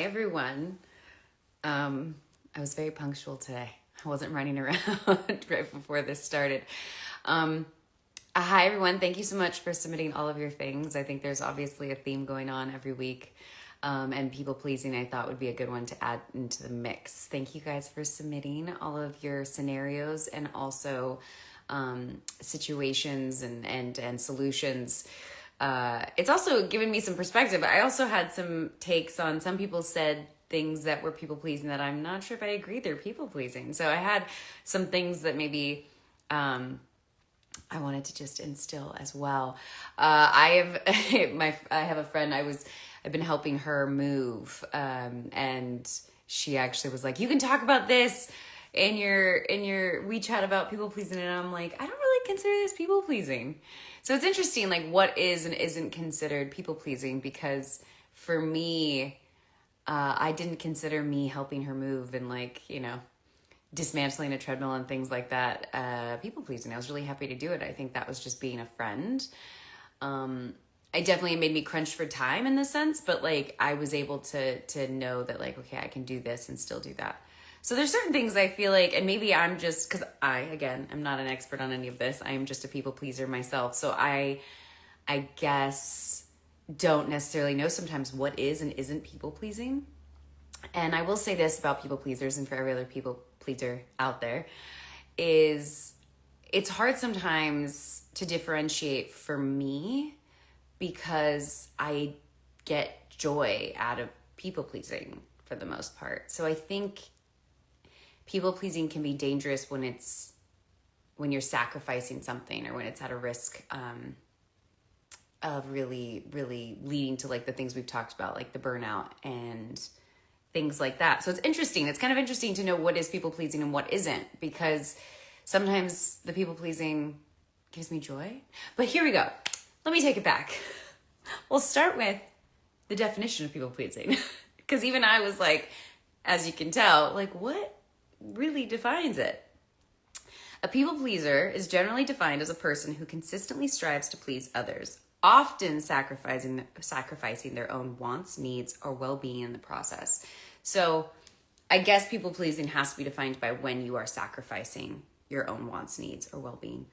Hi, everyone. I was very punctual today. I wasn't running around right before this started. Hi, everyone. Thank you so much for submitting all of your things. I think there's obviously a theme going on every week. And people pleasing, I thought would be a good one to add into the mix. Thank you guys for submitting all of your scenarios and also situations and solutions. It's also given me some perspective. I also had some takes on some people said things that were people pleasing that I'm not sure if I agree they're people pleasing. So I had some things that maybe I wanted to just instill as well. I have a friend. I've been helping her move, and she actually was like, "You can talk about this in your WeChat about people pleasing," and I'm like, I don't really consider this people pleasing. So it's interesting, like what is and isn't considered people pleasing, because for me, I didn't consider me helping her move and dismantling a treadmill and things like that people pleasing. I was really happy to do it. I think that was just being a friend. It definitely made me crunch for time in this sense, but I was able to know that okay, I can do this and still do that. So there's certain things I feel like, and maybe I'm just, because I'm not an expert on any of this. I am just a people pleaser myself. So I guess don't necessarily know sometimes what is and isn't people pleasing. And I will say this about people pleasers, and for every other people pleaser out there, is it's hard sometimes to differentiate for me, because I get joy out of people pleasing for the most part. So I think people pleasing can be dangerous when you're sacrificing something, or when it's at a risk of really, really leading to the things we've talked about, like the burnout and things like that. So it's interesting. It's kind of interesting to know what is people pleasing and what isn't, because sometimes the people pleasing gives me joy. But here we go. Let me take it back. We'll start with the definition of people pleasing, because even I was like, as you can tell, what really defines it? A people pleaser is generally defined as a person who consistently strives to please others, often sacrificing their own wants, needs, or well-being in the process. So I guess people pleasing has to be defined by when you are sacrificing your own wants, needs, or well-being.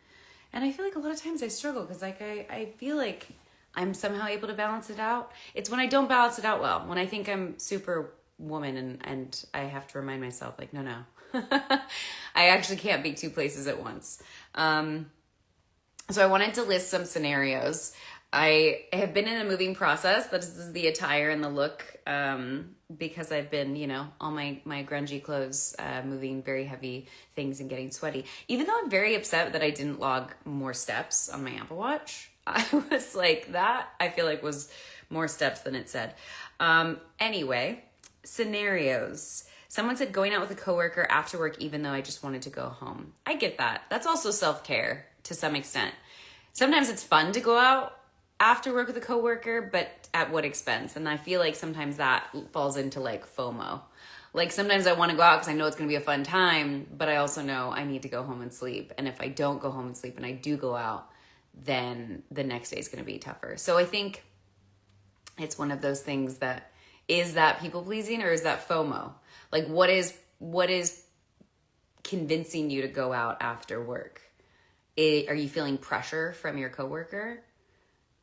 And I feel like a lot of times I struggle, because I feel like I'm somehow able to balance it out. It's when I don't balance it out well, when I think I'm super woman and I have to remind myself no. I actually can't be two places at once. So I wanted to list some scenarios. I have been in a moving process. This is the attire and the look, because I've been, all my grungy clothes, moving very heavy things and getting sweaty. Even though I'm very upset that I didn't log more steps on my Apple Watch. I was like, that I feel like was more steps than it said. Anyway, scenarios. Someone said going out with a coworker after work, even though I just wanted to go home. I get that. That's also self-care to some extent. Sometimes it's fun to go out after work with a coworker, but at what expense? And I feel like sometimes that falls into FOMO. Sometimes I want to go out because I know it's going to be a fun time, but I also know I need to go home and sleep. And if I don't go home and sleep and I do go out, then the next day is going to be tougher. So I think it's one of those things that, is that people pleasing or is that FOMO? What is convincing you to go out after work? Are you feeling pressure from your coworker,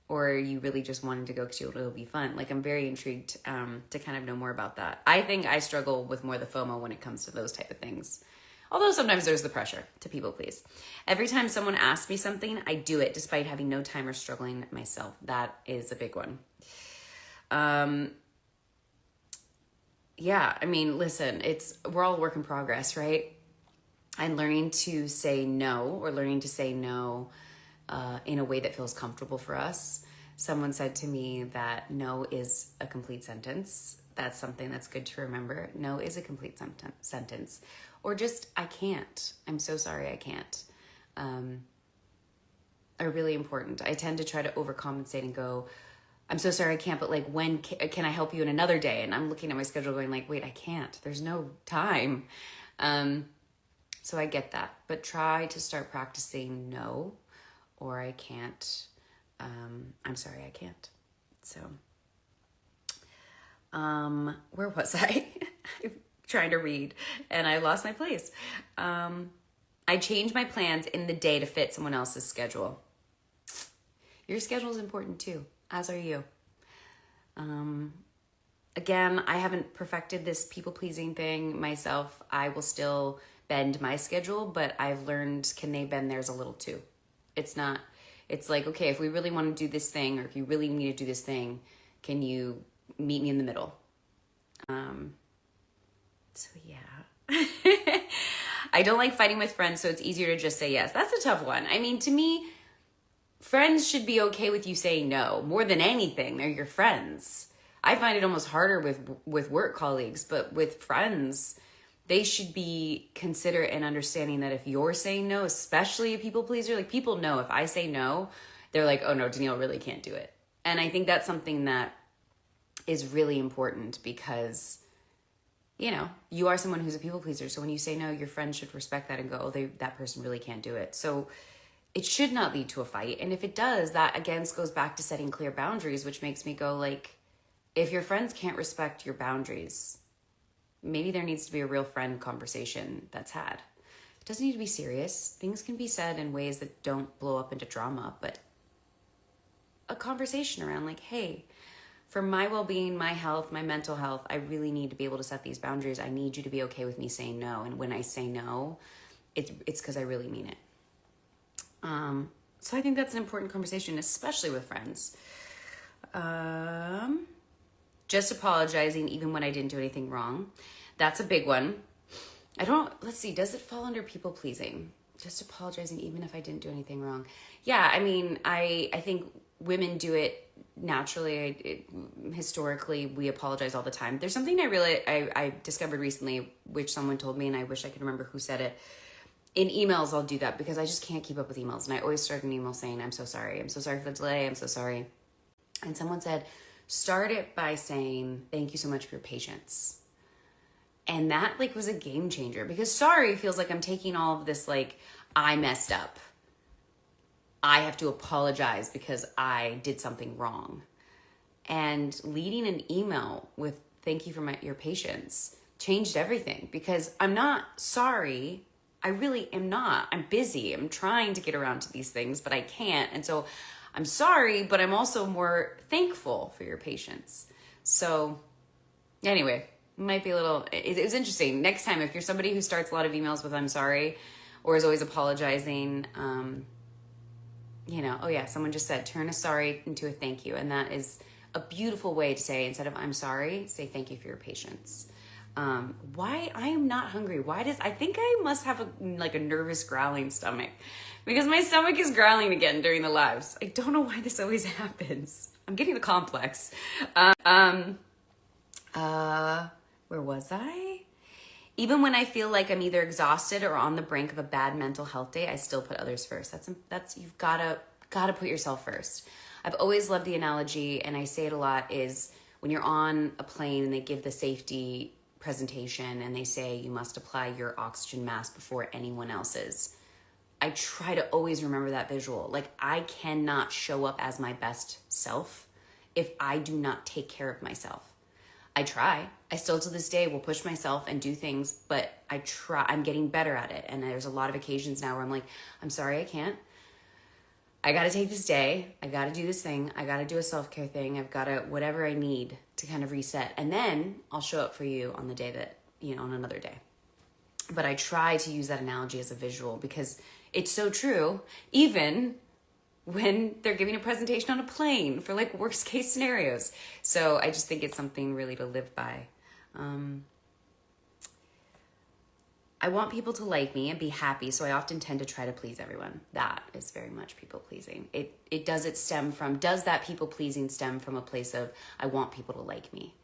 or are you really just wanting to go because it'll be fun? I'm very intrigued to kind of know more about that. I think I struggle with more the FOMO when it comes to those type of things. Although sometimes there's the pressure to people please. Every time someone asks me something, I do it despite having no time or struggling myself. That is a big one. Yeah, listen, we're all work in progress, right? And learning to say no, or learning to say no in a way that feels comfortable for us. Someone said to me that no is a complete sentence. That's something that's good to remember. No is a complete sentence. Or just, I can't. I'm so sorry, I can't. Are really important. I tend to try to overcompensate and go, I'm so sorry I can't, but when can I help you in another day? And I'm looking at my schedule going wait, I can't. There's no time. So I get that. But try to start practicing no, or I can't. I'm sorry I can't. So Where was I? I'm trying to read and I lost my place. I change my plans in the day to fit someone else's schedule. Your schedule is important too, as are you. Again, I haven't perfected this people-pleasing thing myself. I will still bend my schedule, but I've learned, can they bend theirs a little too? It's like, okay, if we really want to do this thing, or if you really need to do this thing, can you meet me in the middle? So yeah. I don't like fighting with friends, so it's easier to just say yes. That's a tough one. I mean, to me, friends should be okay with you saying no. More than anything, they're your friends. I find it almost harder with work colleagues, but with friends, they should be considerate and understanding that if you're saying no, especially a people pleaser, like people know if I say no, they're like, oh no, Danielle really can't do it. And I think that's something that is really important because, you know, you are someone who's a people pleaser. So when you say no, your friends should respect that and go, oh, that person really can't do it. So it should not lead to a fight. And if it does, that again goes back to setting clear boundaries, which makes me go like, if your friends can't respect your boundaries, maybe there needs to be a real friend conversation that's had. It doesn't need to be serious. Things can be said in ways that don't blow up into drama, but a conversation around like, hey, for my well-being, my health, my mental health, I really need to be able to set these boundaries. I need you to be okay with me saying no. And when I say no, it's because I really mean it. So I think that's an important conversation, especially with friends. Just apologizing even when I didn't do anything wrong. That's a big one. Let's see, does it fall under people pleasing? Just apologizing even if I didn't do anything wrong. Yeah, I mean, I think women do it naturally. Historically, we apologize all the time. There's something I discovered recently, which someone told me, and I wish I could remember who said it. In emails, I'll do that because I just can't keep up with emails. And I always start an email saying, I'm so sorry. I'm so sorry for the delay. I'm so sorry. And someone said, start it by saying, thank you so much for your patience. And that like was a game changer because sorry feels like I'm taking all of this, like I messed up. I have to apologize because I did something wrong. And leading an email with thank you for your patience changed everything because I'm not sorry. I really am not. I'm busy. I'm trying to get around to these things, but I can't. And so I'm sorry, but I'm also more thankful for your patience. So anyway, it might be a little, it was interesting. Next time, if you're somebody who starts a lot of emails with I'm sorry or is always apologizing, you know, oh yeah, someone just said, turn a sorry into a thank you. And that is a beautiful way to say, instead of I'm sorry, say thank you for your patience. Why I am not hungry. I think I must have a nervous growling stomach because my stomach is growling again during the lives. I don't know why this always happens. I'm getting the complex. Where was I? Even when I feel like I'm either exhausted or on the brink of a bad mental health day, I still put others first. That's you've gotta put yourself first. I've always loved the analogy, and I say it a lot, is when you're on a plane and they give the safety presentation and they say you must apply your oxygen mask before anyone else's. I try to always remember that visual. Like I cannot show up as my best self if I do not take care of myself. I try. I still to this day will push myself and do things, but I try. I'm getting better at it. And there's a lot of occasions now where I'm like, I'm sorry, I can't. I got to take this day. I got to do this thing. I got to do a self-care thing. I've got to, whatever I need to kind of reset. And then I'll show up for you on the day that, on another day. But I try to use that analogy as a visual because it's so true, even when they're giving a presentation on a plane for like worst case scenarios. So I just think it's something really to live by. I want people to like me and be happy, so I often tend to try to please everyone. That is very much people pleasing. Does that people pleasing stem from a place of, I want people to like me?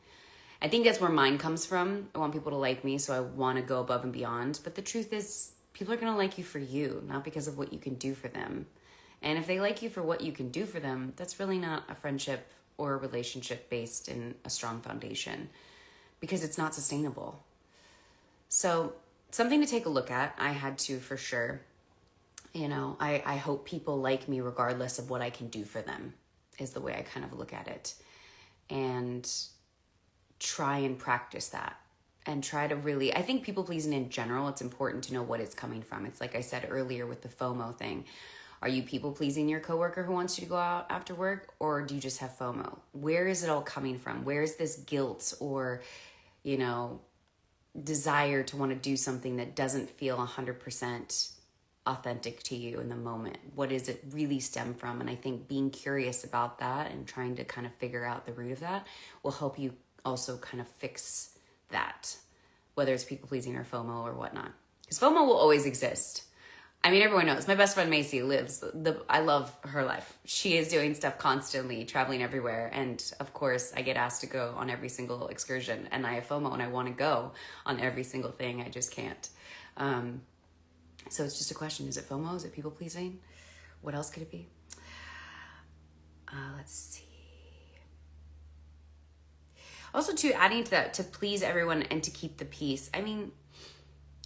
I think that's where mine comes from. I want people to like me, so I want to go above and beyond. But the truth is, people are going to like you for you, not because of what you can do for them. And if they like you for what you can do for them, that's really not a friendship or a relationship based in a strong foundation because it's not sustainable. So something to take a look at. I had to, for sure. I hope people like me regardless of what I can do for them is the way I kind of look at it. And try and practice that and try to really, I think people pleasing in general, it's important to know what it's coming from. It's like I said earlier with the FOMO thing. Are you people pleasing your coworker who wants you to go out after work, or do you just have FOMO? Where is it all coming from? Where is this guilt or, you know, desire to want to do something that doesn't feel 100% authentic to you in the moment? What does it really stem from? And I think being curious about that and trying to kind of figure out the root of that will help you also kind of fix that, whether it's people pleasing or FOMO or whatnot. Because FOMO will always exist. I mean, everyone knows. My best friend Macy lives I love her life. She is doing stuff constantly, traveling everywhere. And of course, I get asked to go on every single excursion. And I have FOMO and I want to go on every single thing. I just can't. So it's just a question. Is it FOMO? Is it people pleasing? What else could it be? Let's see. Also, too, adding to that, to please everyone and to keep the peace. I mean,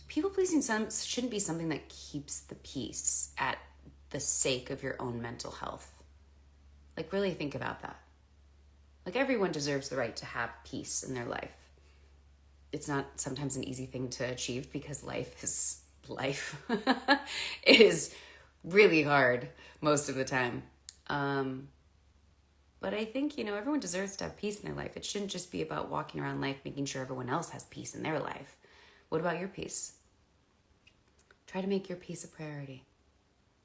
people pleasing shouldn't be something that keeps the peace at the sake of your own mental health. Like, really think about that. Like, everyone deserves the right to have peace in their life. It's not sometimes an easy thing to achieve because life is life. It is really hard most of the time. But I think, you know, everyone deserves to have peace in their life. It shouldn't just be about walking around life making sure everyone else has peace in their life. What about your peace? Try to make your peace a priority.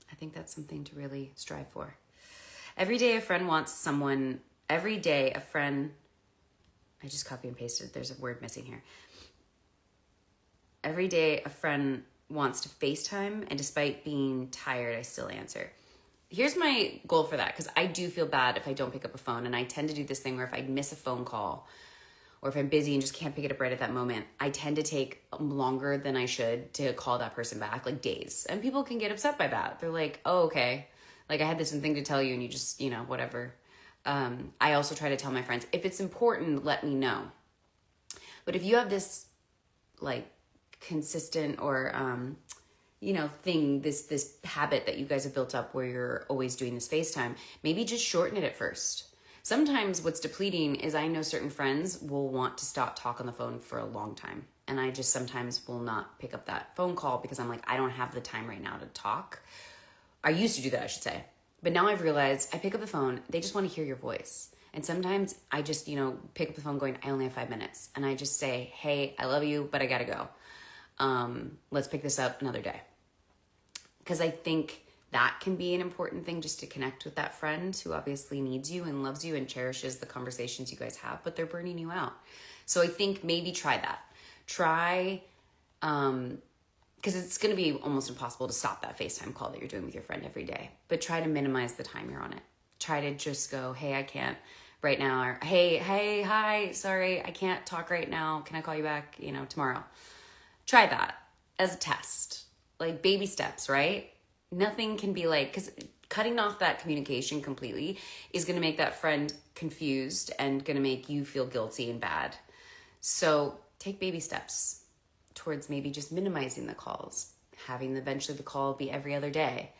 I think that's something to really strive for. Every day a friend, I just copy and pasted. There's a word missing here. Every day a friend wants to FaceTime, and despite being tired, I still answer. Here's my goal for that, because I do feel bad if I don't pick up a phone, and I tend to do this thing where if I miss a phone call, or if I'm busy and just can't pick it up right at that moment, I tend to take longer than I should to call that person back, like days. And people can get upset by that. They're like, oh, okay. Like, I had this thing to tell you and you just, you know, whatever. I also try to tell my friends, if it's important, let me know. But if you have this, like, consistent or, you know, thing, this habit that you guys have built up where you're always doing this FaceTime, maybe just shorten it at first. Sometimes what's depleting is I know certain friends will want to stop talk on the phone for a long time. And I just sometimes will not pick up that phone call because I'm like, I don't have the time right now to talk. I used to do that, I should say. But now I've realized I pick up the phone, they just want to hear your voice. And sometimes I just, you know, pick up the phone going, I only have 5 minutes. And I just say, hey, I love you, but I gotta go. Let's pick this up another day. Because I think that can be an important thing, just to connect with that friend who obviously needs you and loves you and cherishes the conversations you guys have, but they're burning you out. So I think maybe try that. Try, because it's going to be almost impossible to stop that FaceTime call that you're doing with your friend every day, but try to minimize the time you're on it. Try to just go, hey, I can't right now, or hey, hi, sorry, I can't talk right now. Can I call you back, you know, tomorrow? Try that as a test, like baby steps, right? Nothing can be like, because cutting off that communication completely is going to make that friend confused and going to make you feel guilty and bad. So take baby steps towards maybe just minimizing the calls, having eventually the call be every other day.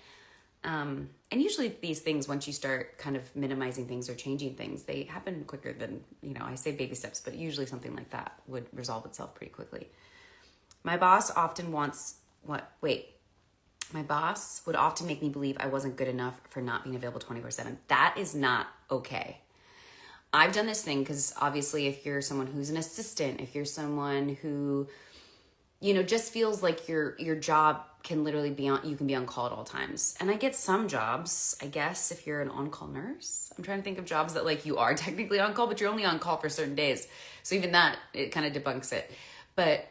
And usually these things, once you start kind of minimizing things or changing things, they happen quicker than, you know, I say baby steps, but usually something like that would resolve itself pretty quickly. My boss would often make me believe I wasn't good enough for not being available 24/7. That is not okay. I've done this thing because obviously if you're someone who's an assistant, if you're someone who, you know, just feels like your job can literally be on, you can be on call at all times. And I get some jobs, I guess, if you're an on-call nurse. I'm trying to think of jobs that like you are technically on call, but you're only on call for certain days. So even that, it kind of debunks it. But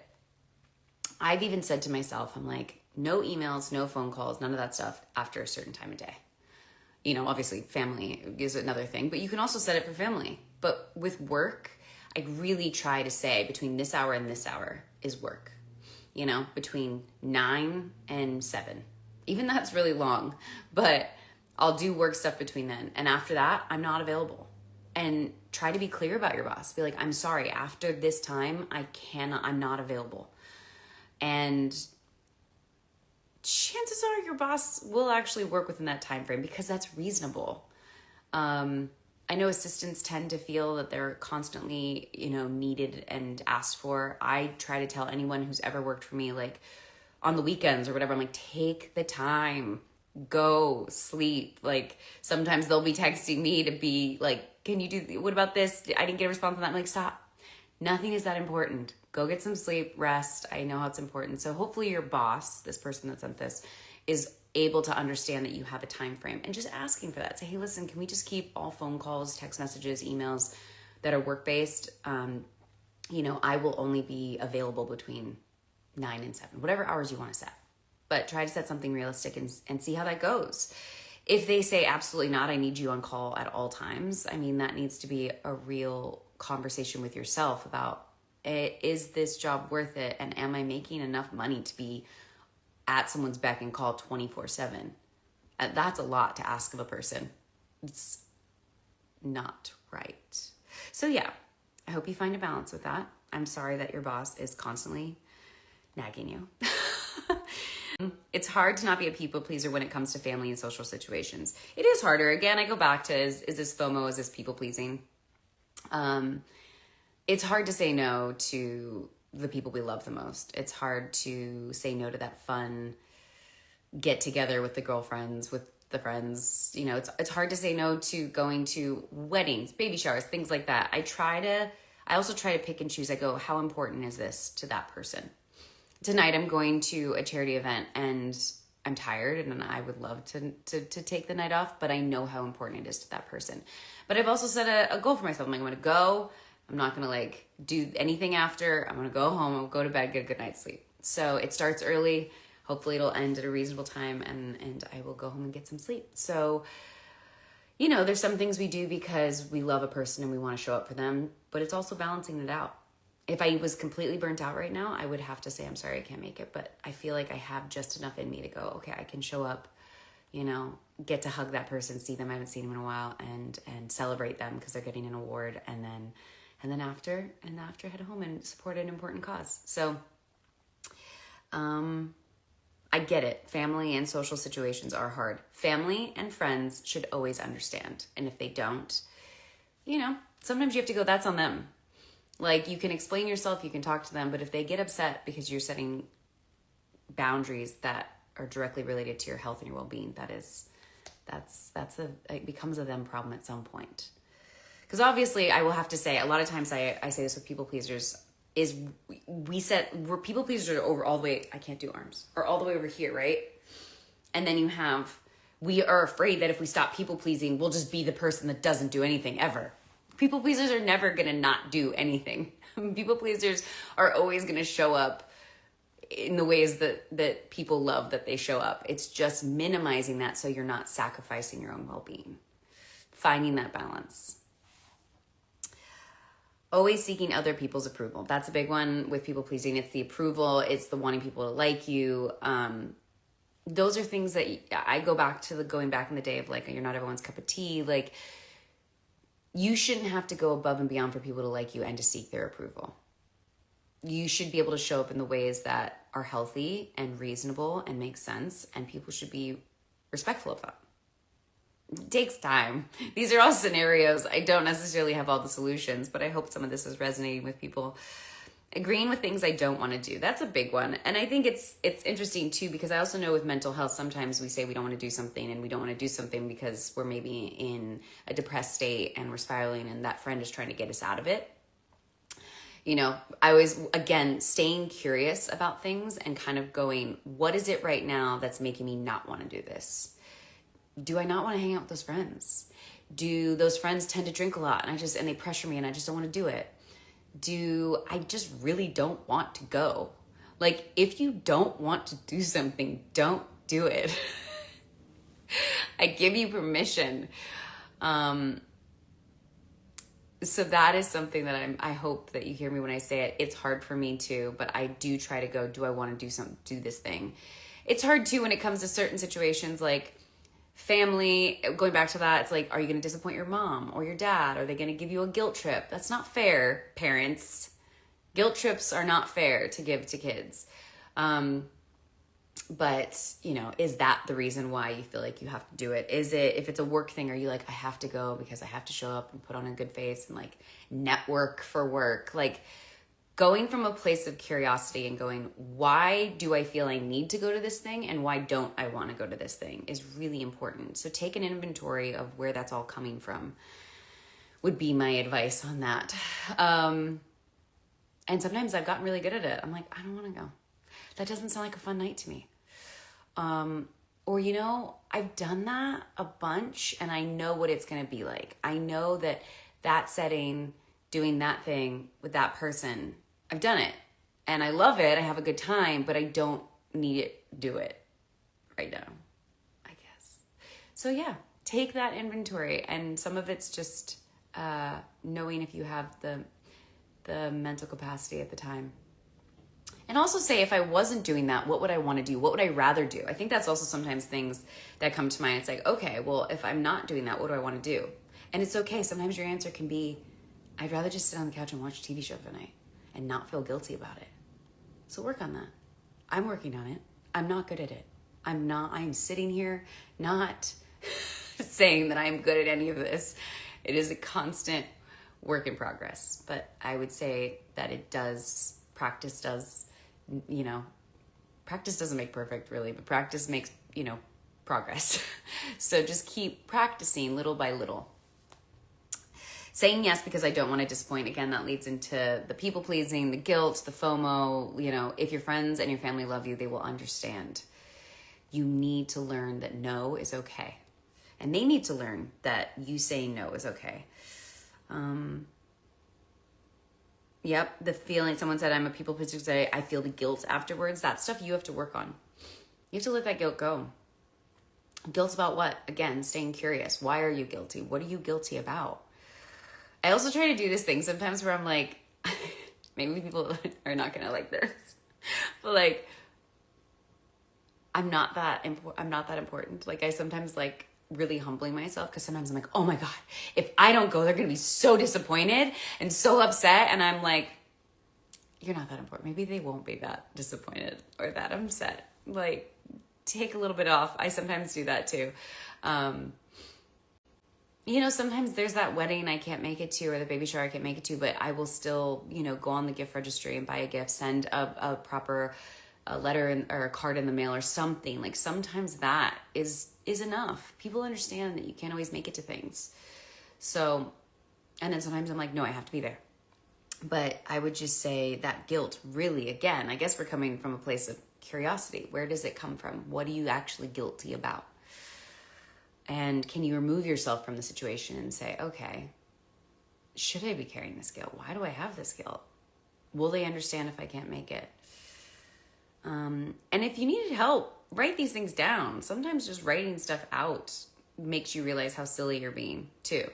I've even said to myself, I'm like, no emails, no phone calls, none of that stuff after a certain time of day. You know, obviously family is another thing, but you can also set it for family. But with work, I really try to say between this hour and this hour is work. You know, between 9 and 7. Even that's really long, but I'll do work stuff between then. And after that, I'm not available. And try to be clear about your boss. Be like, I'm sorry, after this time, I'm not available. And chances are your boss will actually work within that time frame because that's reasonable. I know assistants tend to feel that they're constantly, needed and asked for. I try to tell anyone who's ever worked for me, like on the weekends or whatever, I'm like, take the time, go sleep. Like sometimes they'll be texting me to be like, can you do, what about this? I didn't get a response on that. I'm like, stop. Nothing is that important. Go get some sleep, rest. I know how it's important. So hopefully your boss, this person that sent this, is able to understand that you have a time frame and just asking for that. Say, hey, listen, can we just keep all phone calls, text messages, emails that are work-based? I will only be available between 9 and 7, whatever hours you want to set. But try to set something realistic and see how that goes. If they say absolutely not, I need you on call at all times, I mean, that needs to be a real conversation with yourself about, is this job worth it? And am I making enough money to be at someone's beck and call 24/7? That's a lot to ask of a person. It's not right. So yeah, I hope you find a balance with that. I'm sorry that your boss is constantly nagging you. It's hard to not be a people pleaser when it comes to family and social situations. It is harder. Again, I go back to, is this FOMO? Is this people pleasing? It's hard to say no to the people we love the most. It's hard to say no to that fun get together with the girlfriends, with the friends. It's hard to say no to going to weddings, baby showers, things like that. I also try to pick and choose. I go, how important is this to that person? Tonight I'm going to a charity event and I'm tired and I would love to take the night off, but I know how important it is to that person. But I've also set a goal for myself. I'm like, I'm going to go. I'm not going to do anything after. I'm going to go home, I'll go to bed, get a good night's sleep. So it starts early. Hopefully it'll end at a reasonable time and I will go home and get some sleep. So, there's some things we do because we love a person and we want to show up for them, but it's also balancing it out. If I was completely burnt out right now, I would have to say, I'm sorry, I can't make it. But I feel like I have just enough in me to go, okay, I can show up, get to hug that person, see them, I haven't seen them in a while, and celebrate them because they're getting an award. And then after head home and support an important cause. So I get it. Family and social situations are hard. Family and friends should always understand. And if they don't, sometimes you have to go, that's on them. Like, you can explain yourself, you can talk to them, but if they get upset because you're setting boundaries that are directly related to your health and your well-being, it becomes a them problem at some point. Because obviously, I will have to say, a lot of times I say this with people pleasers, is we're people pleasers are over all the way, I can't do arms, or all the way over here, right? And then we are afraid that if we stop people pleasing, we'll just be the person that doesn't do anything ever. People pleasers are never going to not do anything. People pleasers are always going to show up in the ways that people love that they show up. It's just minimizing that so you're not sacrificing your own well-being. Finding that balance. Always seeking other people's approval. That's a big one with people pleasing. It's the approval. It's the wanting people to like you. Those are things that I go back to going back in the day of you're not everyone's cup of tea. You shouldn't have to go above and beyond for people to like you and to seek their approval. You should be able to show up in the ways that are healthy and reasonable and make sense, and people should be respectful of that. It takes time. These are all scenarios. I don't necessarily have all the solutions, but I hope some of this is resonating with people. Agreeing with things I don't want to do. That's a big one. And I think it's interesting too, because I also know with mental health, sometimes we say we don't want to do something and we don't want to do something because we're maybe in a depressed state and we're spiraling and that friend is trying to get us out of it. I always, again, staying curious about things and kind of going, what is it right now that's making me not want to do this? Do I not want to hang out with those friends? Do those friends tend to drink a lot and they pressure me and I just don't want to do it? Do I just really don't want to go? If you don't want to do something, don't do it. I give you permission. So that is something that I hope that you hear me when I say it. It's hard for me too, but I do try to go, do I want to do this thing? It's hard too when it comes to certain situations like family, going back to that, it's are you going to disappoint your mom or your dad? Are they going to give you a guilt trip? That's not fair, parents. Guilt trips are not fair to give to kids. But, you know, is that the reason why you feel like you have to do it? Is it, if it's a work thing, are you like, I have to go because I have to show up and put on a good face and like network for work? Like going from a place of curiosity and going, why do I feel I need to go to this thing and why don't I want to go to this thing is really important. So take an inventory of where that's all coming from would be my advice on that. And sometimes I've gotten really good at it. I'm like, I don't want to go. That doesn't sound like a fun night to me. Or, you know, I've done that a bunch and I know what it's going to be like. I know that that setting, doing that thing with that person, I've done it and I love it. I have a good time, but I don't need it, do it right now, I guess. So yeah, take that inventory, and some of it's just knowing if you have the mental capacity at the time. And also say, if I wasn't doing that, what would I want to do? What would I rather do? I think that's also sometimes things that come to mind. It's like, okay, well, if I'm not doing that, what do I want to do? And it's okay. Sometimes your answer can be, I'd rather just sit on the couch and watch a TV show for the night and not feel guilty about it. So work on that. I'm working on it. I'm not good at it. I'm sitting here not saying that I'm good at any of this. It is a constant work in progress. But I would say that practice does, you know, practice doesn't make perfect really, but practice makes, you know, progress. So just keep practicing little by little. Saying yes because I don't want to disappoint. Again, that leads into the people pleasing, the guilt, the FOMO. You know, if your friends and your family love you, they will understand. You need to learn that no is okay. And they need to learn that you saying no is okay. Yep, the feeling, someone said I'm a people pleaser today, I feel the guilt afterwards. That stuff you have to work on. You have to let that guilt go. Guilt about what? Again, staying curious. Why are you guilty? What are you guilty about? I also try to do this thing sometimes where I'm like, maybe people are not going to like this, but like, I'm not that important. Like I sometimes like really humbling myself because sometimes I'm like, oh my God, if I don't go, they're going to be so disappointed and so upset. And I'm like, you're not that important. Maybe they won't be that disappointed or that upset. Like take a little bit off. I sometimes do that too. You know, sometimes there's that wedding I can't make it to or the baby shower I can't make it to, but I will still, you know, go on the gift registry and buy a gift, send a proper letter or a card in the mail or something. Like sometimes that is enough. People understand that you can't always make it to things. So, and then sometimes I'm like, no, I have to be there. But I would just say that guilt really, again, I guess we're coming from a place of curiosity. Where does it come from? What are you actually guilty about? And can you remove yourself from the situation and say, okay, should I be carrying this guilt? Why do I have this guilt? Will they understand if I can't make it? And if you needed help, write these things down. Sometimes just writing stuff out makes you realize how silly you're being too.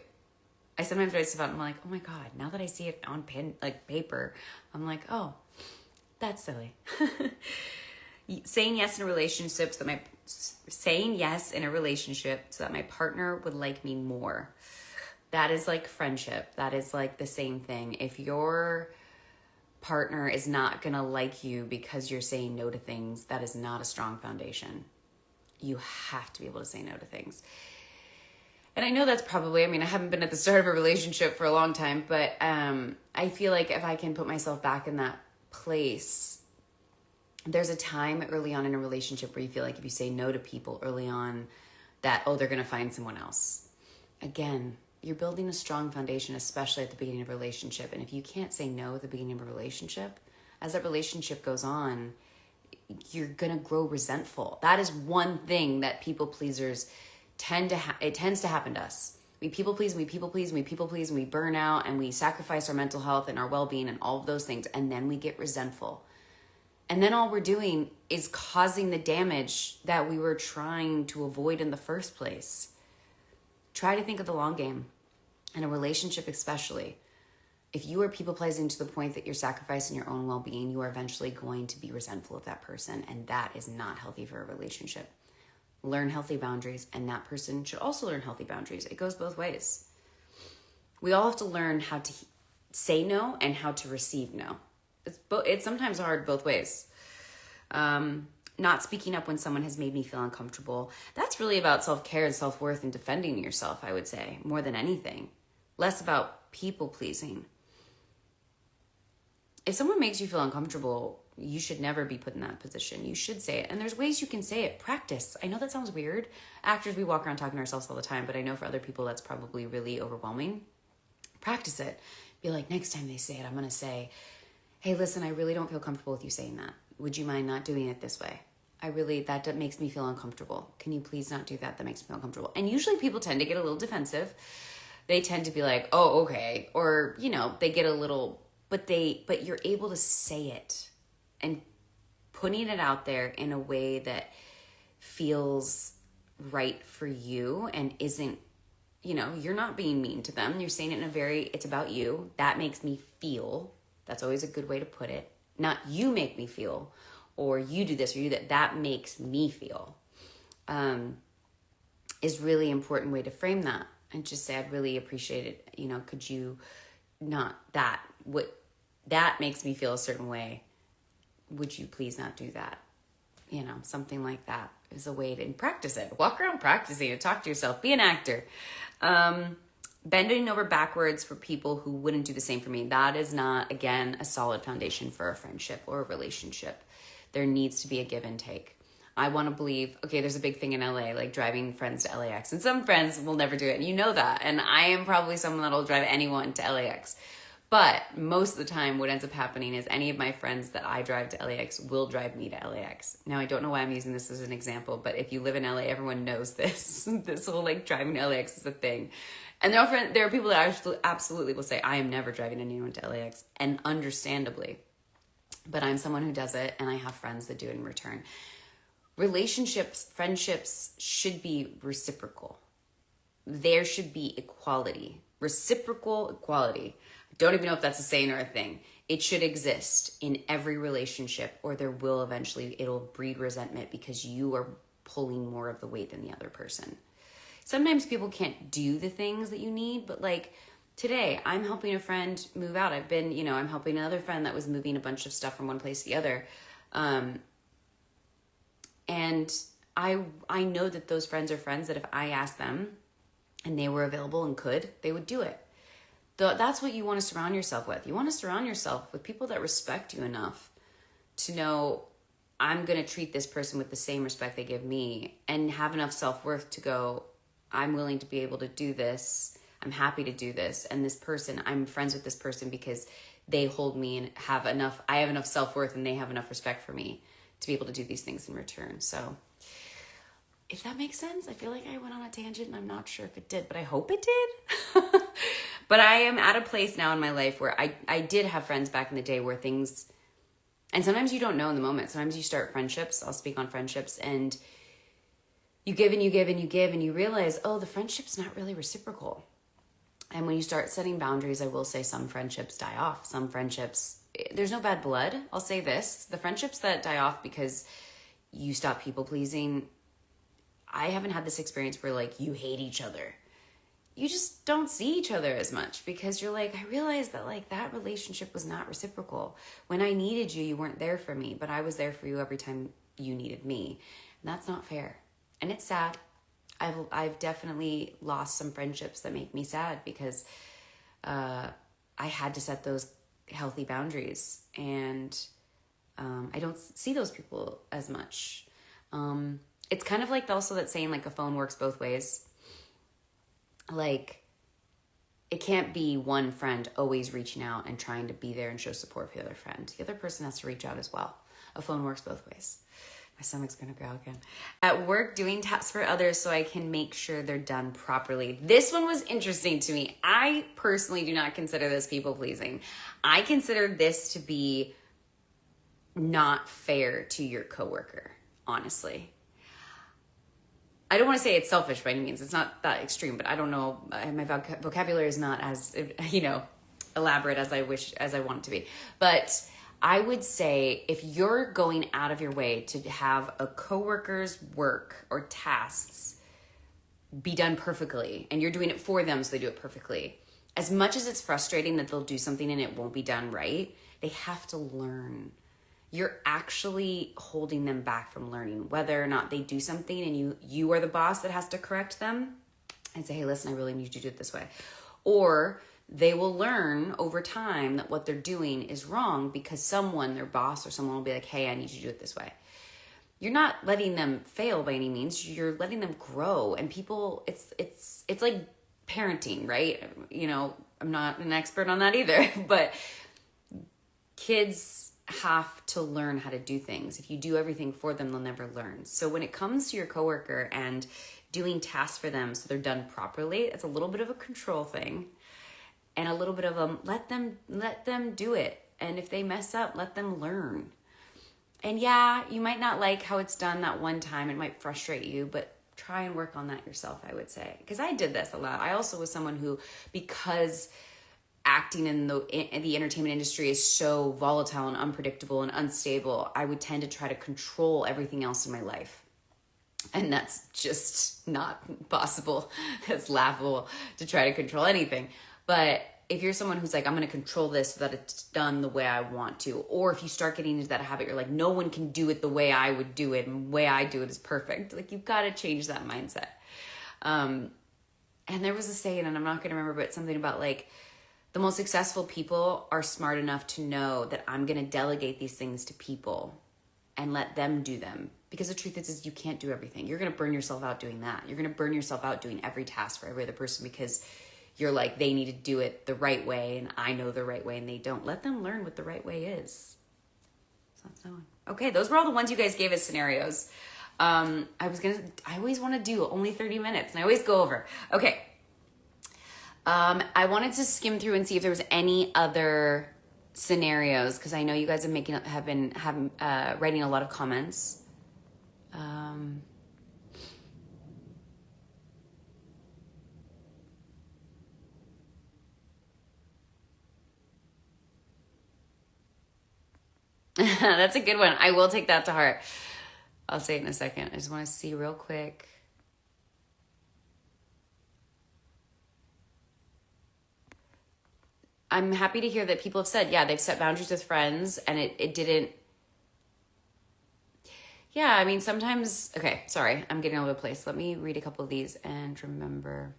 I sometimes write stuff out and I'm like, oh my God, now that I see it on pen, like paper, I'm like, oh, that's silly. Saying yes in a relationship so that my partner would like me more. That is like friendship. That is like the same thing. If your partner is not going to like you because you're saying no to things, that is not a strong foundation. You have to be able to say no to things. And I know that's probably, I mean, I haven't been at the start of a relationship for a long time, but I feel like if I can put myself back in that place, there's a time early on in a relationship where you feel like if you say no to people early on that, oh, they're going to find someone else. Again, you're building a strong foundation, especially at the beginning of a relationship. And if you can't say no at the beginning of a relationship, as that relationship goes on, you're going to grow resentful. That is one thing that people pleasers it tends to happen to us. We people please, and we people please, and we people please, and we burn out, and we sacrifice our mental health and our well-being and all of those things. And then we get resentful. And then all we're doing is causing the damage that we were trying to avoid in the first place. Try to think of the long game. In a relationship especially, if you are people pleasing to the point that you're sacrificing your own well-being, you are eventually going to be resentful of that person. And that is not healthy for a relationship. Learn healthy boundaries, and that person should also learn healthy boundaries. It goes both ways. We all have to learn how to say no and how to receive no. It's sometimes hard both ways. not speaking up when someone has made me feel uncomfortable. That's really about self-care and self-worth and defending yourself, I would say, more than anything. Less about people pleasing. If someone makes you feel uncomfortable, you should never be put in that position. You should say it. And there's ways you can say it. Practice. I know that sounds weird. Actors, we walk around talking to ourselves all the time, but I know for other people that's probably really overwhelming. Practice it. Be like, next time they say it, I'm going to say, hey, listen, I really don't feel comfortable with you saying that. Would you mind not doing it this way? That makes me feel uncomfortable. Can you please not do that? That makes me feel uncomfortable. And usually people tend to get a little defensive. They tend to be like, oh, okay. Or, they get a little, but you're able to say it and putting it out there in a way that feels right for you and isn't, you're not being mean to them. You're saying it in it's about you. That makes me feel. That's always a good way to put it. Not you make me feel, or you do this or you do that. That makes me feel, is really important way to frame that. And just say, I'd really appreciate it. Could you not that makes me feel a certain way. Would you please not do that? Something like that is a way to practice it. Walk around practicing it. Talk to yourself. Be an actor. Bending over backwards for people who wouldn't do the same for me. That is not, again, a solid foundation for a friendship or a relationship. There needs to be a give and take. I want to believe, okay, there's a big thing in LA, like driving friends to LAX. And some friends will never do it, and you know that. And I am probably someone that'll drive anyone to LAX. But most of the time, what ends up happening is any of my friends that I drive to LAX will drive me to LAX. Now, I don't know why I'm using this as an example, but if you live in LA, everyone knows this. This whole driving to LAX is a thing. And there are people that absolutely will say, I am never driving anyone to LAX, and understandably. But I'm someone who does it, and I have friends that do it in return. Relationships, friendships should be reciprocal. There should be equality, reciprocal equality. Don't even know if that's a saying or a thing. It should exist in every relationship, or it'll breed resentment because you are pulling more of the weight than the other person. Sometimes people can't do the things that you need, but today I'm helping a friend move out. I'm helping another friend that was moving a bunch of stuff from one place to the other. And I know that those friends are friends that if I asked them and they were available and could, they would do it. That's what you want to surround yourself with. You want to surround yourself with people that respect you enough to know I'm going to treat this person with the same respect they give me, and have enough self-worth to go, I'm willing to be able to do this. I'm happy to do this. And this person, I'm friends with this person because they hold me and I have enough self-worth and they have enough respect for me to be able to do these things in return. So if that makes sense, I feel like I went on a tangent and I'm not sure if it did, but I hope it did. But I am at a place now in my life where I did have friends back in the day where things, and sometimes you don't know in the moment. Sometimes you start friendships. I'll speak on friendships, and you give and you give and you give, and you realize, oh, the friendship's not really reciprocal. And when you start setting boundaries, I will say some friendships die off. Some friendships, there's no bad blood. I'll say this. The friendships that die off because you stop people pleasing, I haven't had this experience where you hate each other. You just don't see each other as much because you're I realized that that relationship was not reciprocal. When I needed you, you weren't there for me, but I was there for you every time you needed me. And that's not fair. And it's sad. I've definitely lost some friendships that make me sad because I had to set those healthy boundaries, and I don't see those people as much. It's kind of also that saying a phone works both ways. It can't be one friend always reaching out and trying to be there and show support for the other friend. The other person has to reach out as well. A phone works both ways. My stomach's gonna growl again. At work, doing tasks for others so I can make sure they're done properly. This one was interesting to me. I personally do not consider this people pleasing. I consider this to be not fair to your coworker, honestly. I don't want to say it's selfish by any means. It's not that extreme, but I don't know. My vocabulary is not as, elaborate as I want it to be. But I would say if you're going out of your way to have a coworker's work or tasks be done perfectly, and you're doing it for them so they do it perfectly, as much as it's frustrating that they'll do something and it won't be done right, they have to learn. you're actually holding them back from learning, whether or not they do something and you are the boss that has to correct them and say, hey, listen, I really need you to do it this way. Or they will learn over time that what they're doing is wrong because someone, their boss or someone will be like, hey, I need you to do it this way. You're not letting them fail by any means. You're letting them grow. And people, it's like parenting, right? You know, I'm not an expert on that either, but kids have to learn how to do things. If you do everything for them, they'll never learn. So when it comes to your coworker and doing tasks for them so they're done properly, it's a little bit of a control thing and a little bit of let them do it. And if they mess up, let them learn. And yeah, you might not like how it's done that one time. It might frustrate you, but try and work on that yourself, I would say. Because I did this a lot. I also was someone who, because acting in the entertainment industry is so volatile and unpredictable and unstable, I would tend to try to control everything else in my life. And that's just not possible. It's laughable to try to control anything. But if you're someone who's like, I'm going to control this so that it's done the way I want to, or if you start getting into that habit, you're like, no one can do it the way I would do it, and the way I do it is perfect. Like, you've got to change that mindset. And there was a saying, and I'm not going to remember, but something about like, the most successful people are smart enough to know that I'm going to delegate these things to people and let them do them. Because the truth is you can't do everything. You're going to burn yourself out doing that. You're going to burn yourself out doing every task for every other person because you're like, they need to do it the right way and I know the right way and they don't. Let them learn what the right way is. So that's that one. Okay, those were all the ones you guys gave as scenarios. I always want to do only 30 minutes and I always go over. Okay. I wanted to skim through and see if there was any other scenarios because I know you guys have been writing a lot of comments. That's a good one. I will take that to heart. I'll say it in a second. I just want to see real quick. I'm happy to hear that people have said, yeah, they've set boundaries with friends and it didn't. Yeah, I mean, sometimes, okay, sorry, I'm getting all over the place. Let me read a couple of these and remember.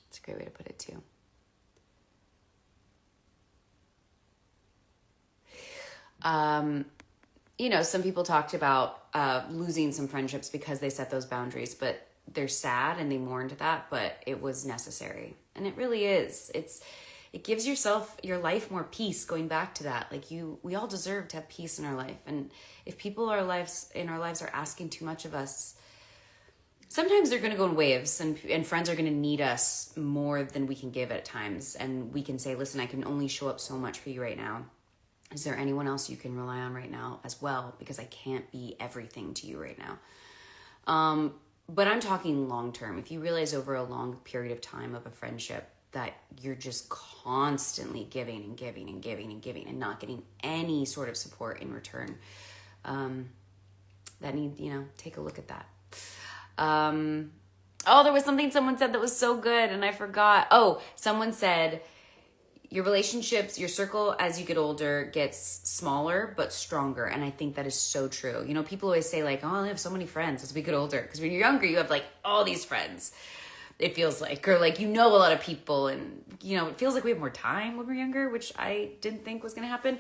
It's a great way to put it too. You know, some people talked about losing some friendships because they set those boundaries, but they're sad and they mourned that, but it was necessary. And it really is. It gives your life more peace, going back to that. Like we all deserve to have peace in our life. And if people in our lives are asking too much of us, sometimes they're going to go in waves and friends are going to need us more than we can give at times. And we can say, listen, I can only show up so much for you right now. Is there anyone else you can rely on right now as well? Because I can't be everything to you right now. But I'm talking long term. If you realize over a long period of time of a friendship that you're just constantly giving and giving and giving and giving and not getting any sort of support in return, take a look at that. There was something someone said that was so good and I forgot. Oh, someone said, your relationships, your circle as you get older gets smaller but stronger. And I think that is so true. You know, people always say like, oh, I have so many friends as we get older. Because when you're younger, you have like all these friends, it feels like. Or like, you know, a lot of people. And, you know, it feels like we have more time when we're younger, which I didn't think was going to happen.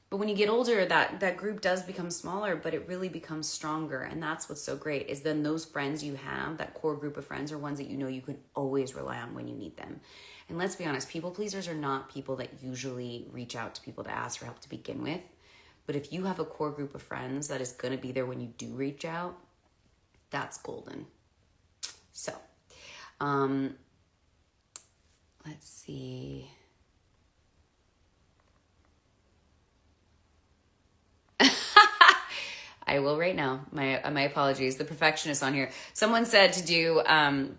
But when you get older, that group does become smaller, but it really becomes stronger. And that's what's so great is then those friends you have, that core group of friends, are ones that you know you can always rely on when you need them. And let's be honest, people pleasers are not people that usually reach out to people to ask for help to begin with. But if you have a core group of friends that is going to be there when you do reach out, that's golden. So, let's see. I will right now. My apologies. The perfectionist on here. Someone said to do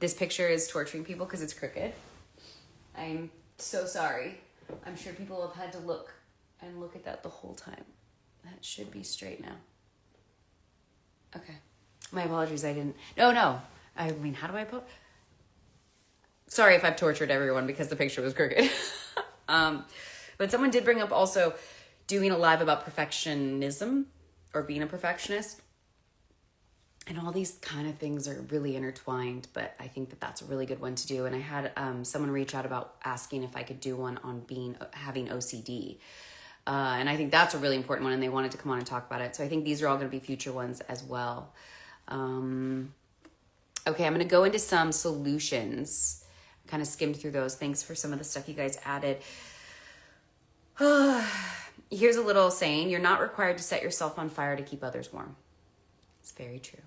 this picture is torturing people because it's crooked. I'm so sorry. I'm sure people have had to look at that the whole time. That should be straight now. Okay. My apologies. I didn't. No. I mean, how do I put? Sorry if I've tortured everyone because the picture was crooked. But someone did bring up also doing a live about perfectionism or being a perfectionist. And all these kind of things are really intertwined, but I think that that's a really good one to do. And I had someone reach out about asking if I could do one on having OCD. And I think that's a really important one, and they wanted to come on and talk about it. So I think these are all going to be future ones as well. Okay, I'm going to go into some solutions. Kind of skimmed through those. Thanks for some of the stuff you guys added. Here's a little saying: you're not required to set yourself on fire to keep others warm. It's very true.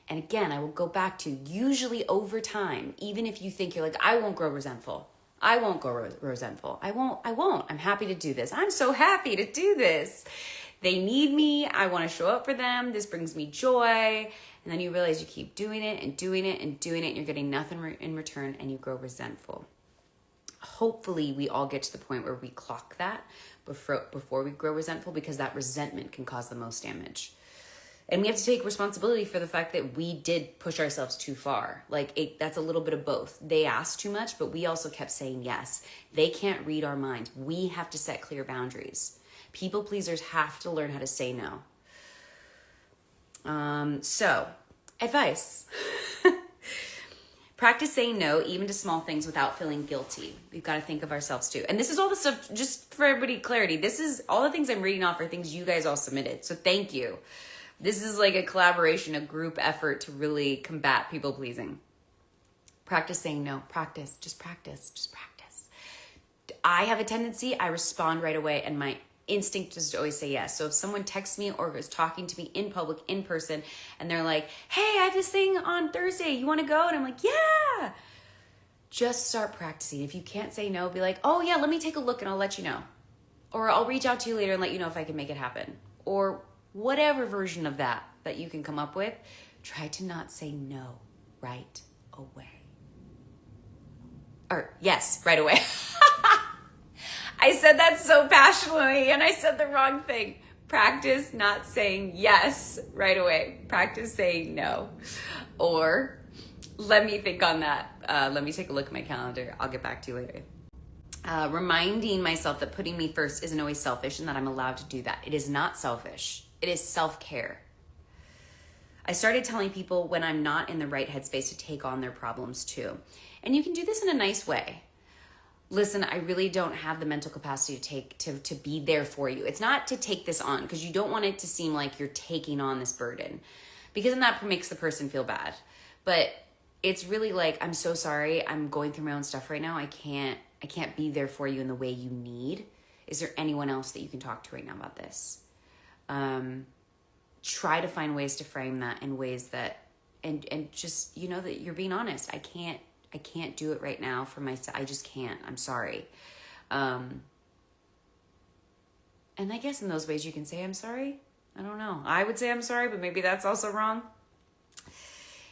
And again, I will go back to usually over time, even if you think you're like, I won't grow resentful. I won't grow resentful. I won't. I'm happy to do this. I'm so happy to do this. They need me. I want to show up for them. This brings me joy. And then you realize you keep doing it and doing it and doing it, and you're getting nothing in return, and you grow resentful. Hopefully we all get to the point where we clock that before we grow resentful, because that resentment can cause the most damage. And we have to take responsibility for the fact that we did push ourselves too far. That's a little bit of both. They asked too much, but we also kept saying yes. They can't read our minds. We have to set clear boundaries. People pleasers have to learn how to say no. So, advice. Practice saying no, even to small things, without feeling guilty. We've got to think of ourselves too. And this is all the stuff, just for everybody clarity, this is all the things I'm reading off are things you guys all submitted. So thank you. This is like a collaboration, a group effort to really combat people pleasing. Practice saying no. Practice. Just practice. Just practice. I have a tendency, I respond right away, and my instinct is to always say yes. So if someone texts me or is talking to me in public, in person, and they're like, hey, I have this thing on Thursday, you want to go? And I'm like, yeah. Just start practicing. If you can't say no, be like, oh yeah, let me take a look and I'll let you know. Or I'll reach out to you later and let you know if I can make it happen. Or whatever version of that you can come up with, try to not say no right away. Or yes, right away. I said that so passionately and I said the wrong thing. Practice not saying yes right away. Practice saying no. Or let me think on that. Let me take a look at my calendar. I'll get back to you later. Reminding myself that putting me first isn't always selfish and that I'm allowed to do that. It is not selfish. It is self-care. I started telling people when I'm not in the right headspace to take on their problems too. And you can do this in a nice way. Listen, I really don't have the mental capacity to be there for you. It's not to take this on, because you don't want it to seem like you're taking on this burden, because then that makes the person feel bad. But it's really like, I'm so sorry. I'm going through my own stuff right now. I can't be there for you in the way you need. Is there anyone else that you can talk to right now about this? Try to find ways to frame that in ways that, and just, that you're being honest. I can't do it right now for myself. I just can't. I'm sorry. And I guess in those ways you can say, I'm sorry. I don't know. I would say I'm sorry, but maybe that's also wrong.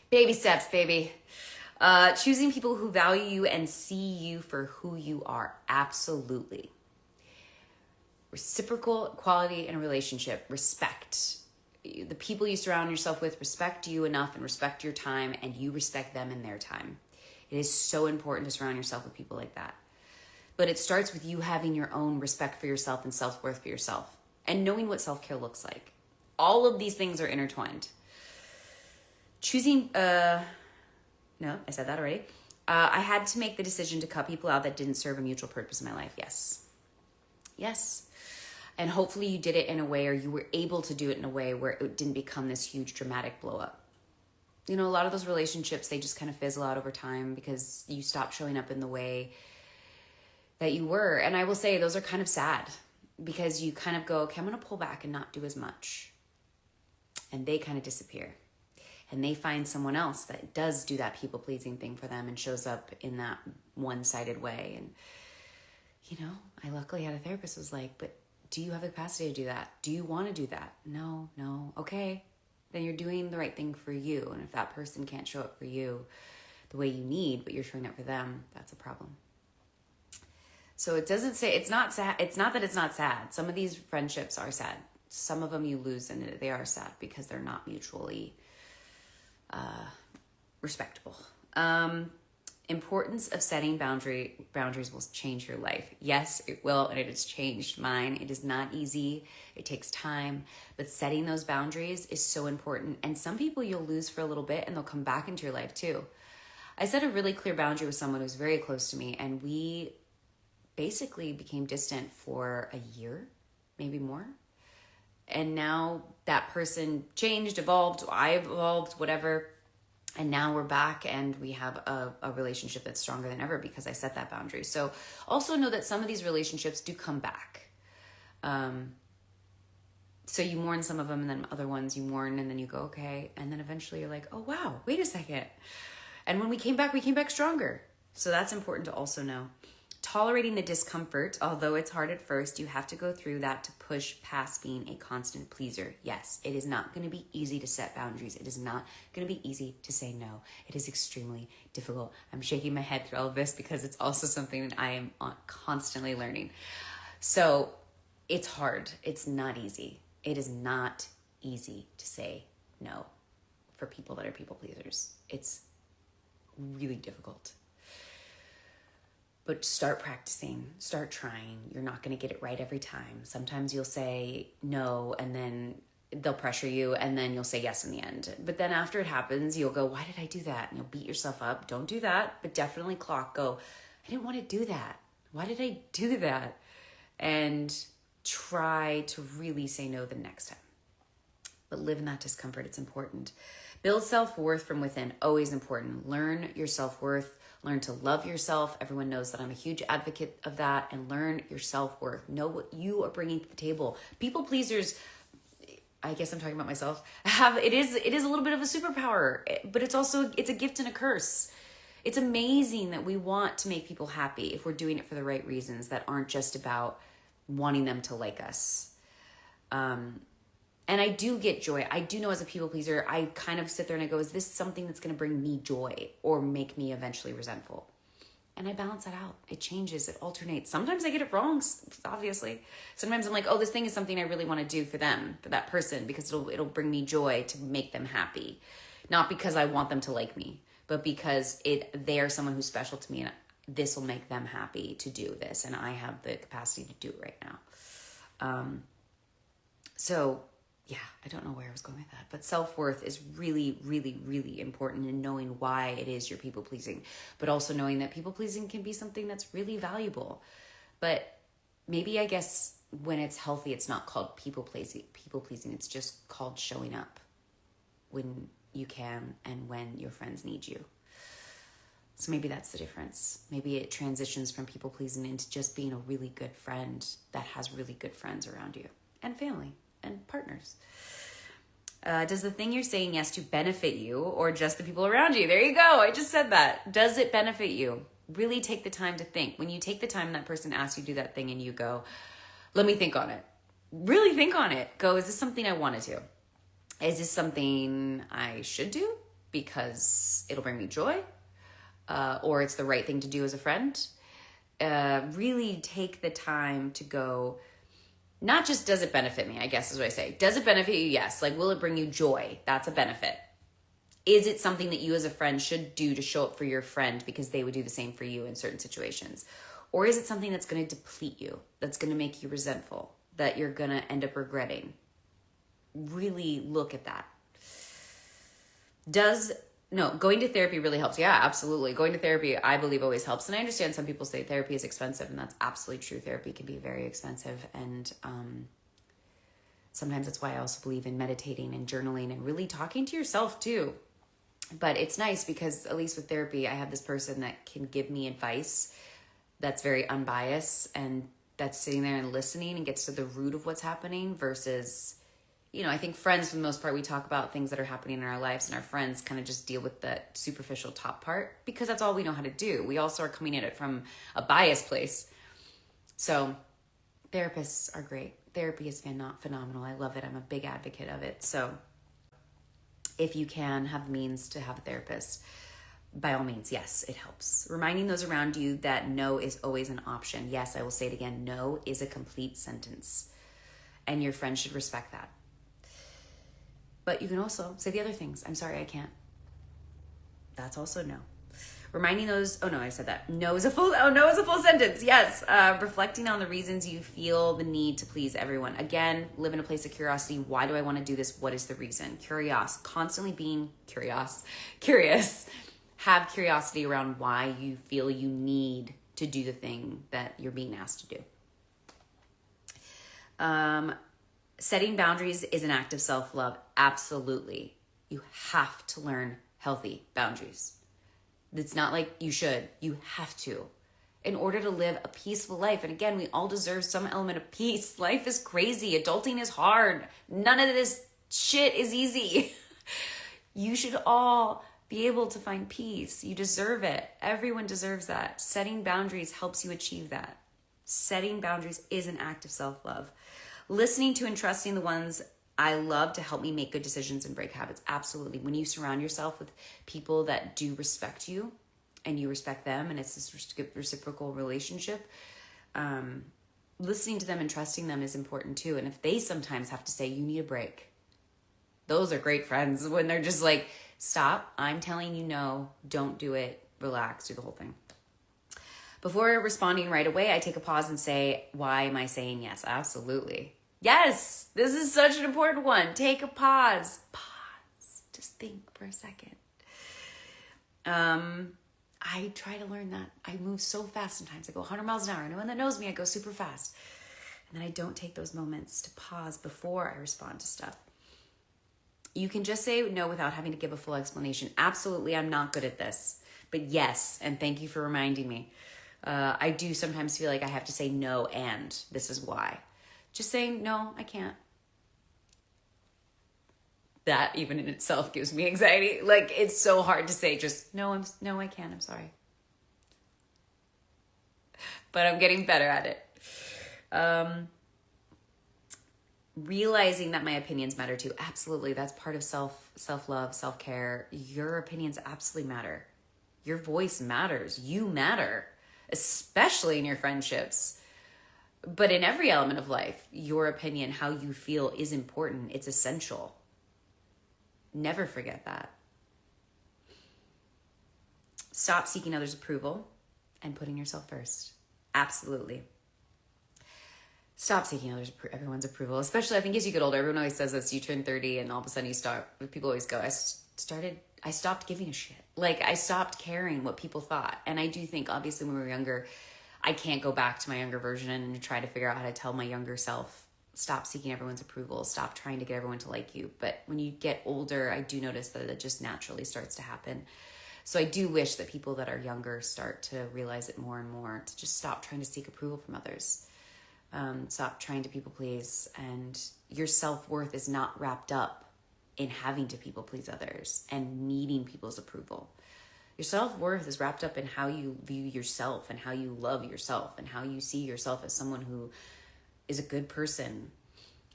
Baby steps, baby. Choosing people who value you and see you for who you are. Absolutely. Reciprocal quality in a relationship. Respect. The people you surround yourself with respect you enough and respect your time, and you respect them in their time. It is so important to surround yourself with people like that. But it starts with you having your own respect for yourself and self-worth for yourself, and knowing what self-care looks like. All of these things are intertwined. Choosing, no, I said that already. I had to make the decision to cut people out that didn't serve a mutual purpose in my life. Yes. And hopefully you did it in a way, or you were able to do it in a way where it didn't become this huge dramatic blow up. A lot of those relationships, they just kind of fizzle out over time because you stop showing up in the way that you were. And I will say those are kind of sad, because you kind of go, okay, I'm going to pull back and not do as much. And they kind of disappear. And they find someone else that does do that people-pleasing thing for them and shows up in that one-sided way. And, I luckily had a therapist who was like, but do you have the capacity to do that? Do you want to do that? No. Okay. Then you're doing the right thing for you. And if that person can't show up for you the way you need, but you're showing up for them, that's a problem. So it doesn't say, it's not sad. It's not that it's not sad. Some of these friendships are sad. Some of them you lose, and they are sad because they're not mutually respectable. importance of setting boundaries will change your life. Yes, it will, and it has changed mine. It is not easy. It takes time, but setting those boundaries is so important. And some people you'll lose for a little bit and they'll come back into your life too. I set a really clear boundary with someone who's very close to me, and we basically became distant for a year, maybe more. And now that person changed, evolved, I evolved, whatever. And now we're back and we have a relationship that's stronger than ever because I set that boundary. So also know that some of these relationships do come back. So you mourn some of them, and then other ones you mourn, and then you go, okay. And then eventually you're like, oh, wow, wait a second. And when we came back stronger. So that's important to also know. Tolerating the discomfort, although it's hard at first, you have to go through that to push past being a constant pleaser. Yes, it is not going to be easy to set boundaries. It is not going to be easy to say no. It is extremely difficult. I'm shaking my head through all of this because it's also something that I am constantly learning. So it's hard. It's not easy. It is not easy to say no for people that are people pleasers. It's really difficult. But start practicing, start trying. You're not going to get it right every time. Sometimes you'll say no, and then they'll pressure you, and then you'll say yes in the end. But then after it happens, you'll go, why did I do that? And you'll beat yourself up. Don't do that, but definitely go, I didn't want to do that. Why did I do that? And try to really say no the next time. But live in that discomfort. It's important. Build self-worth from within. Always important. Learn your self-worth. Learn to love yourself. Everyone knows that I'm a huge advocate of that. And learn your self-worth. Know what you are bringing to the table. People pleasers, I guess I'm talking about myself, it is a little bit of a superpower, but it's a gift and a curse. It's amazing that we want to make people happy if we're doing it for the right reasons that aren't just about wanting them to like us. And I do get joy. I do know as a people pleaser, I kind of sit there and I go, is this something that's going to bring me joy or make me eventually resentful? And I balance that out. It changes. It alternates. Sometimes I get it wrong, obviously. Sometimes I'm like, oh, this thing is something I really want to do for them, for that person, because it'll bring me joy to make them happy. Not because I want them to like me, but because they are someone who's special to me, and this will make them happy to do this. And I have the capacity to do it right now. So yeah, I don't know where I was going with that, but self-worth is really, really, really important in knowing why it is you're people-pleasing, but also knowing that people-pleasing can be something that's really valuable. But maybe, I guess, when it's healthy, it's not called people-pleasing. It's just called showing up when you can and when your friends need you. So maybe that's the difference. Maybe it transitions from people-pleasing into just being a really good friend that has really good friends around you and family and partners. Does the thing you're saying yes to benefit you or just the people around you? There you go. I just said that. Does it benefit you? Really take the time to think. When you take the time and that person asks you to do that thing and you go, let me think on it. Really think on it. Go, is this something I want to do? Is this something I should do because it'll bring me joy? Or it's the right thing to do as a friend? Really take the time to go, not just does it benefit me, I guess is what I say. Does it benefit you? Yes. Like, will it bring you joy? That's a benefit. Is it something that you as a friend should do to show up for your friend because they would do the same for you in certain situations? Or is it something that's going to deplete you, that's going to make you resentful, that you're going to end up regretting? Really look at that. Going to therapy really helps. Yeah, absolutely. Going to therapy, I believe, always helps. And I understand some people say therapy is expensive, and that's absolutely true. Therapy can be very expensive. And sometimes that's why I also believe in meditating and journaling and really talking to yourself too. But it's nice because, at least with therapy, I have this person that can give me advice that's very unbiased and that's sitting there and listening and gets to the root of what's happening versus, I think friends, for the most part, we talk about things that are happening in our lives, and our friends kind of just deal with the superficial top part because that's all we know how to do. We also are coming at it from a biased place. So therapists are great. Therapy is phenomenal. I love it. I'm a big advocate of it. So if you can have the means to have a therapist, by all means, yes, it helps. Reminding those around you that no is always an option. Yes, I will say it again. No is a complete sentence, and your friend should respect that. But you can also say the other things. I'm sorry, I can't. That's also no. Reminding those, oh no, I said that. No is a full sentence. Yes. Reflecting on the reasons you feel the need to please everyone. Again, live in a place of curiosity. Why do I want to do this? What is the reason? Constantly being curious. Have curiosity around why you feel you need to do the thing that you're being asked to do. Setting boundaries is an act of self-love. Absolutely. You have to learn healthy boundaries. It's not like you should. You have to. In order to live a peaceful life. And again, we all deserve some element of peace. Life is crazy. Adulting is hard. None of this shit is easy. You should all be able to find peace. You deserve it. Everyone deserves that. Setting boundaries helps you achieve that. Setting boundaries is an act of self-love. Listening to and trusting the ones I love to help me make good decisions and break habits. Absolutely. When you surround yourself with people that do respect you and you respect them, and it's this reciprocal relationship, listening to them and trusting them is important too. And if they sometimes have to say, you need a break, those are great friends. When they're just like, stop, I'm telling you no, don't do it, relax, do the whole thing. Before responding right away, I take a pause and say, why am I saying yes? Absolutely. Yes, this is such an important one. Take a pause. Pause. Just think for a second. I try to learn that. I move so fast sometimes. I go 100 miles an hour. Anyone that knows me, I go super fast. And then I don't take those moments to pause before I respond to stuff. You can just say no without having to give a full explanation. Absolutely, I'm not good at this. But yes, and thank you for reminding me. I do sometimes feel like I have to say no and this is why. Just saying, no, I can't. That even in itself gives me anxiety. Like, it's so hard to say just, no, I can't, I'm sorry. But I'm getting better at it. Realizing that my opinions matter too. Absolutely, that's part of self-love, self-care. Your opinions absolutely matter. Your voice matters. You matter, especially in your friendships. But in every element of life, your opinion, how you feel is important. It's essential. Never forget that. Stop seeking others' approval and putting yourself first. Absolutely. Stop seeking everyone's approval, especially I think as you get older. Everyone always says this, you turn 30 and all of a sudden you start, people always go, I stopped giving a shit. Like I stopped caring what people thought. And I do think obviously when we were younger, I can't go back to my younger version and try to figure out how to tell my younger self, stop seeking everyone's approval, stop trying to get everyone to like you. But when you get older, I do notice that it just naturally starts to happen. So I do wish that people that are younger start to realize it more and more, to just stop trying to seek approval from others. Stop trying to people please. And your self-worth is not wrapped up in having to people please others and needing people's approval. Your self-worth is wrapped up in how you view yourself and how you love yourself and how you see yourself as someone who is a good person,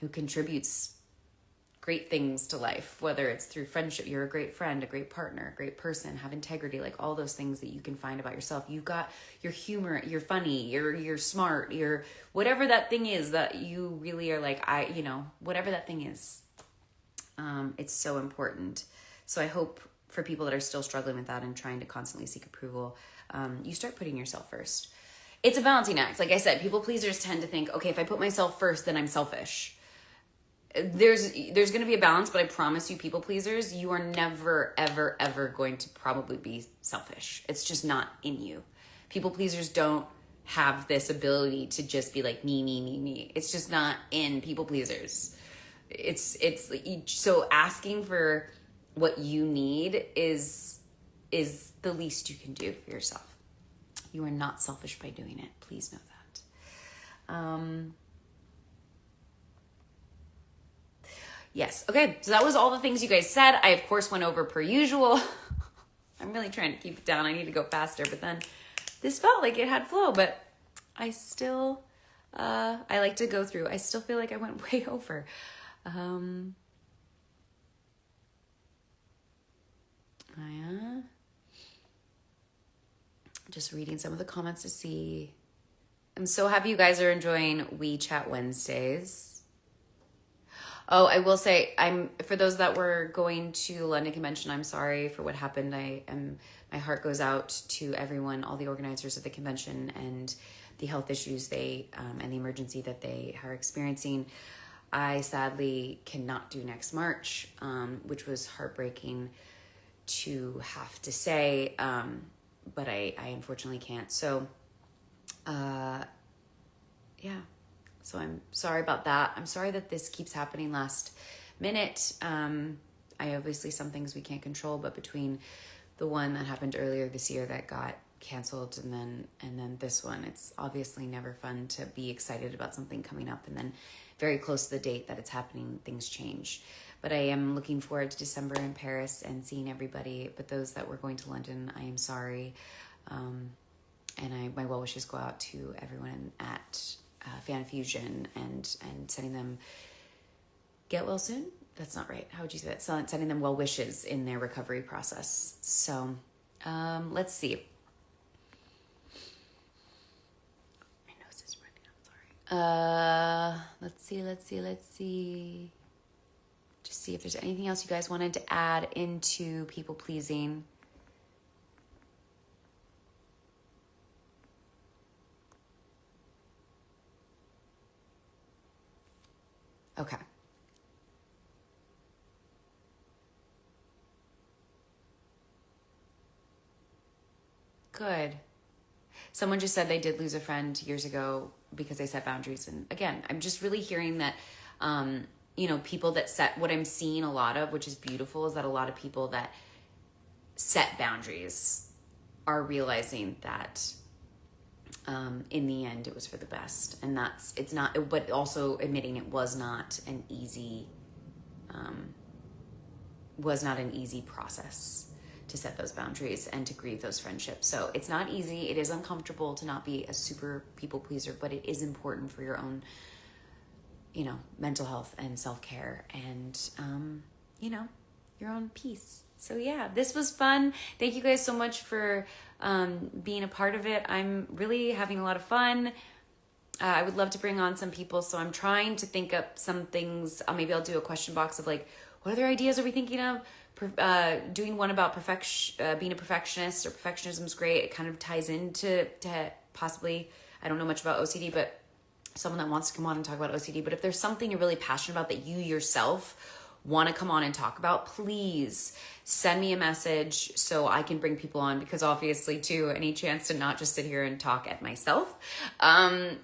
who contributes great things to life, whether it's through friendship, you're a great friend, a great partner, a great person, have integrity, like all those things that you can find about yourself. You've got your humor, you're funny, you're smart, you're whatever that thing is that you really are like, whatever that thing is. It's so important. So I hope for people that are still struggling with that and trying to constantly seek approval, you start putting yourself first. It's a balancing act. Like I said, people pleasers tend to think, okay, if I put myself first, then I'm selfish. There's going to be a balance, but I promise you, people pleasers, you are never, ever, ever going to probably be selfish. It's just not in you. People pleasers don't have this ability to just be like me, me, me, me. It's just not in people pleasers. It's so asking for what you need is the least you can do for yourself. You are not selfish by doing it. Please know that. Yes. Okay. So that was all the things you guys said. I, of course, went over per usual. I'm really trying to keep it down. I need to go faster, but then this felt like it had flow, but I still, I like to go through. I still feel like I went way over. Just reading some of the comments to see. I'm so happy you guys are enjoying WeChat Wednesdays. Oh, I will say, for those that were going to the London convention, I'm sorry for what happened. My heart goes out to everyone, all the organizers of the convention, and the health issues and the emergency that they are experiencing. I sadly cannot do next March, which was heartbreaking to have to say, but I unfortunately can't. So, yeah. So I'm sorry about that. I'm sorry that this keeps happening last minute. I obviously, some things we can't control, but between the one that happened earlier this year that got canceled and then this one, it's obviously never fun to be excited about something coming up and then very close to the date that it's happening, things change. But I am looking forward to December in Paris and seeing everybody. But those that were going to London, I am sorry. And my well wishes go out to everyone at Fan Fusion and sending them get well soon. That's not right. How would you say that? Sending them well wishes in their recovery process. So let's see. My nose is running. I'm sorry. Let's see. Just see if there's anything else you guys wanted to add into people pleasing. Okay. Good. Someone just said they did lose a friend years ago because they set boundaries. And again, I'm just really hearing that, people that set, what I'm seeing a lot of, which is beautiful, is that a lot of people that set boundaries are realizing that in the end it was for the best. And but also admitting it was not an easy process to set those boundaries and to grieve those friendships. So it's not easy. It is uncomfortable to not be a super people pleaser, but it is important for your own, mental health and self-care and, your own peace. So yeah, this was fun. Thank you guys so much for being a part of it. I'm really having a lot of fun. I would love to bring on some people. So I'm trying to think up some things. Maybe I'll do a question box of like, what other ideas are we thinking of? Doing one about being a perfectionist, or perfectionism is great. It kind of ties into possibly, I don't know much about OCD, but someone that wants to come on and talk about OCD. But if there's something you're really passionate about that you yourself want to come on and talk about, please send me a message so I can bring people on, because obviously too, any chance to not just sit here and talk at myself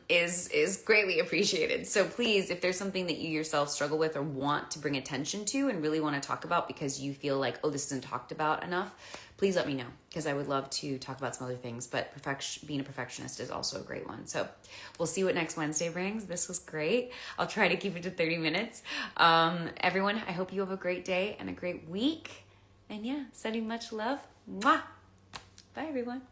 is greatly appreciated. So please, if there's something that you yourself struggle with or want to bring attention to and really want to talk about because you feel like, oh, this isn't talked about enough, please let me know, because I would love to talk about some other things. But being a perfectionist is also a great one. So we'll see what next Wednesday brings. This was great. I'll try to keep it to 30 minutes. Everyone, I hope you have a great day and a great week. And yeah, sending much love. Mwah! Bye, everyone.